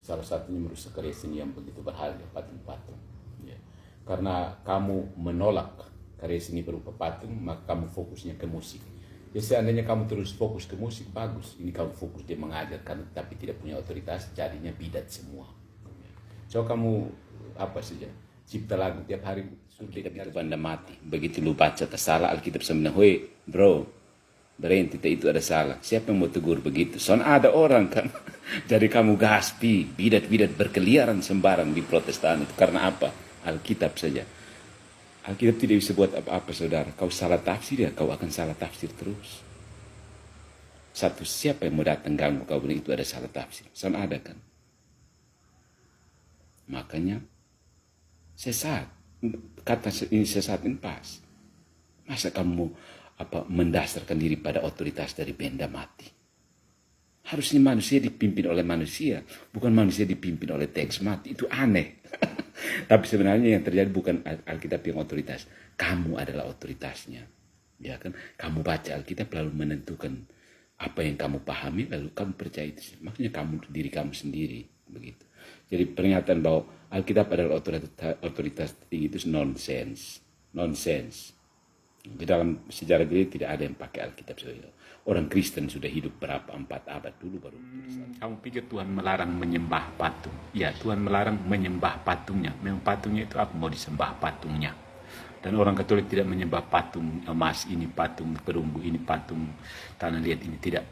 Salah satunya merusak karya seni yang begitu berharga, patung-patung. Ya. Karena kamu menolak karya seni berupa patung, maka kamu fokusnya ke musik. Ya seandainya kamu terus fokus ke musik, bagus. Ini kamu fokus dia mengajarkan, tapi tidak punya otoritas, jadinya bidat semua. So kamu apa saja, cipta lagu tiap hari, Alkitab itu benda mati. Begitu lu baca tersalah Alkitab sebenarnya, hoi bro, berhenti itu ada salah. Siapa yang mau tegur begitu? Soalnya ada orang kan, jadi kamu gaspi, bidat-bidat berkeliaran sembarang di Protestan itu. Karena apa? Alkitab saja. Alkitab tidak bisa buat apa-apa saudara. Kau salah tafsir ya, kau akan salah tafsir terus. Satu, siapa yang mau datang ganggu kau bilang itu ada salah tafsir? Soalnya ada kan. Makanya sesat. Kata ini sesat ini pas. Masa kamu mendasarkan diri pada otoritas dari benda mati? Harusnya manusia dipimpin oleh manusia, bukan manusia dipimpin oleh teks mati. Itu aneh. Tapi sebenarnya yang terjadi bukan Alkitab yang otoritas. Kamu adalah otoritasnya. Ya kan? Kamu baca Alkitab lalu menentukan apa yang kamu pahami, lalu kamu percaya itu. Makanya kamu diri kamu sendiri. Begitu. Jadi pernyataan bahwa Alkitab adalah otoritas tinggi itu nonsense. Nonsense. Di dalam sejarah gereja tidak ada yang pakai Alkitab. Orang Kristen sudah hidup berapa? 4 abad dulu baru tulisan. Kamu pikir Tuhan melarang menyembah patung? Ya, Tuhan melarang menyembah patungnya. Memang patungnya itu aku mau disembah patungnya. Dan orang Katolik tidak menyembah patung emas ini, patung perunggu ini, patung tanah liat ini, tidak.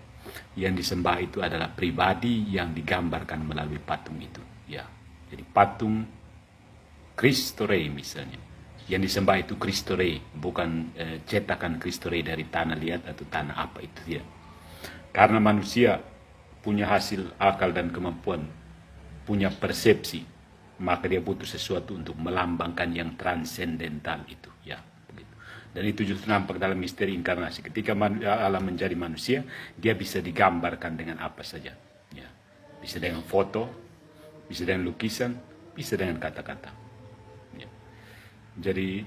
Yang disembah itu adalah pribadi yang digambarkan melalui patung itu. Ya, jadi patung Cristo Rei misalnya. Yang disembah itu Cristo Rei, bukan cetakan Cristo Rei dari tanah liat atau tanah apa itu, tidak. Karena manusia punya hasil akal dan kemampuan, punya persepsi, maka dia butuh sesuatu untuk melambangkan yang transendental itu, ya. Begitu. Dan itu justru nampak dalam misteri inkarnasi. Ketika Allah menjadi manusia, dia bisa digambarkan dengan apa saja, ya. Bisa dengan foto, bisa dengan lukisan, bisa dengan kata-kata. Jadi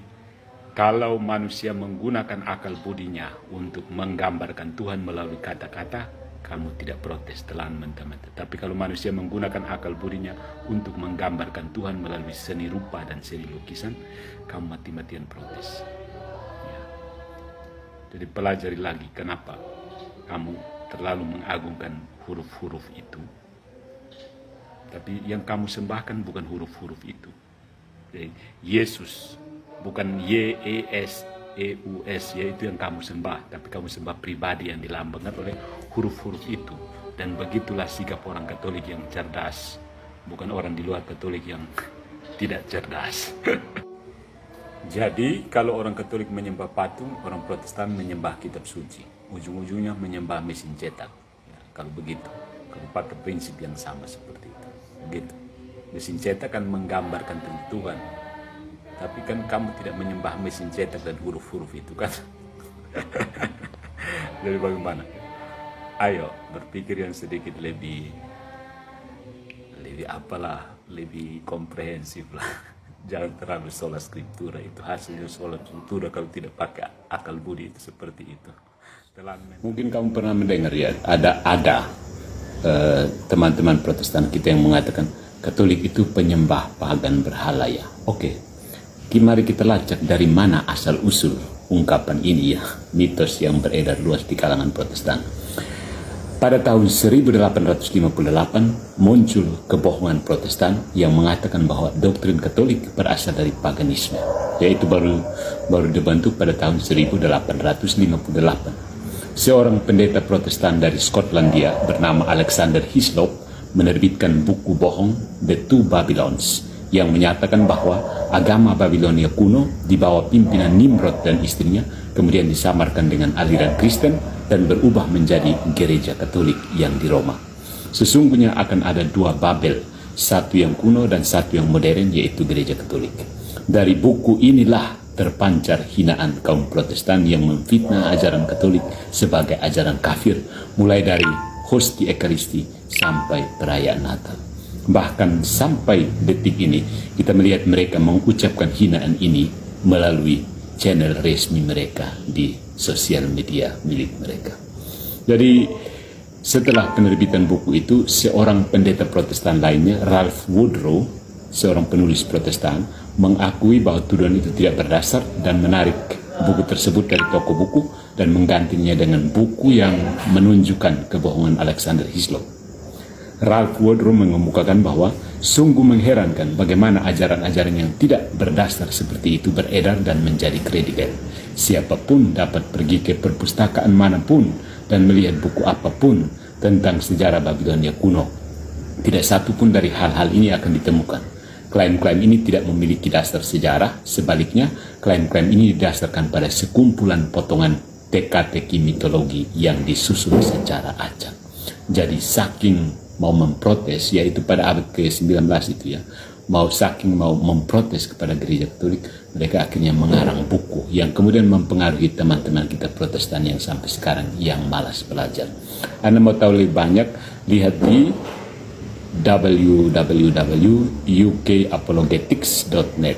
kalau manusia menggunakan akal budinya untuk menggambarkan Tuhan melalui kata-kata, kamu tidak protes, telan mentah-mentah. Tapi kalau manusia menggunakan akal budinya untuk menggambarkan Tuhan melalui seni rupa dan seni lukisan, kamu mati-matian protes. Ya. Jadi pelajari lagi kenapa kamu terlalu mengagungkan huruf-huruf itu. Tapi yang kamu sembahkan bukan huruf-huruf itu. Yesus, bukan Y-E-S-E-U-S, yaitu yang kamu sembah, tapi kamu sembah pribadi yang dilambangkan oleh huruf-huruf itu. Dan begitulah sikap orang Katolik yang cerdas, bukan orang di luar Katolik yang tidak cerdas. Jadi kalau orang Katolik menyembah patung, orang Protestan menyembah kitab suci, ujung-ujungnya menyembah mesin cetak. Ya, kalau begitu, kalau pakai prinsip yang sama seperti itu, begitu. Mesin cetak kan menggambarkan Tuhan, tapi kan kamu tidak menyembah mesin cetak dan huruf-huruf itu kan. Jadi bagaimana? Ayo berpikir yang sedikit lebih lebih komprehensif lah. Jangan terlalu sola scriptura, itu hasilnya sola scriptura kalau tidak pakai akal budi itu seperti itu. Mungkin kamu pernah mendengar ya, ada teman-teman Protestan kita yang mengatakan Katolik itu penyembah pagan berhala ya. Oke, mari kita lacak dari mana asal-usul ungkapan ini ya, mitos yang beredar luas di kalangan Protestan. Pada tahun 1858 muncul kebohongan Protestan yang mengatakan bahwa doktrin Katolik berasal dari paganisme, yaitu baru dibentuk pada tahun 1858. Seorang pendeta Protestan dari Skotlandia bernama Alexander Hislop menerbitkan buku bohong The Two Babylons yang menyatakan bahwa agama Babilonia kuno di bawah pimpinan Nimrod dan istrinya kemudian disamarkan dengan aliran Kristen dan berubah menjadi gereja Katolik yang di Roma. Sesungguhnya akan ada 2 Babel, satu yang kuno dan satu yang modern, yaitu gereja Katolik. Dari buku inilah terpancar hinaan kaum Protestan yang memfitnah ajaran Katolik sebagai ajaran kafir, mulai dari hosti Ekaristi sampai perayaan Natal. Bahkan sampai detik ini kita melihat mereka mengucapkan hinaan ini melalui channel resmi mereka di sosial media milik mereka. Jadi Setelah penerbitan buku itu, seorang pendeta Protestan lainnya, Ralph Woodrow, seorang penulis Protestan, mengakui bahwa tuduhan itu tidak berdasar dan menarik buku tersebut dari toko buku dan menggantinya dengan buku yang menunjukkan kebohongan Alexander Hislop. Ralph Woodrow mengemukakan bahwa sungguh mengherankan bagaimana ajaran-ajaran yang tidak berdasar seperti itu beredar dan menjadi kredibel. Siapapun dapat pergi ke perpustakaan manapun dan melihat buku apapun tentang sejarah Babilonia kuno. Tidak satu pun dari hal-hal ini akan ditemukan. Klaim-klaim ini tidak memiliki dasar sejarah, sebaliknya klaim-klaim ini didasarkan pada sekumpulan potongan teka-teki mitologi yang disusun secara acak. Jadi saking mau memprotes, yaitu pada abad ke-19 itu ya, saking mau memprotes kepada gereja Katolik, mereka akhirnya mengarang buku yang kemudian mempengaruhi teman-teman kita Protestan yang sampai sekarang yang malas belajar. Anda mau tahu lebih banyak, lihat di www.ukapologetics.net.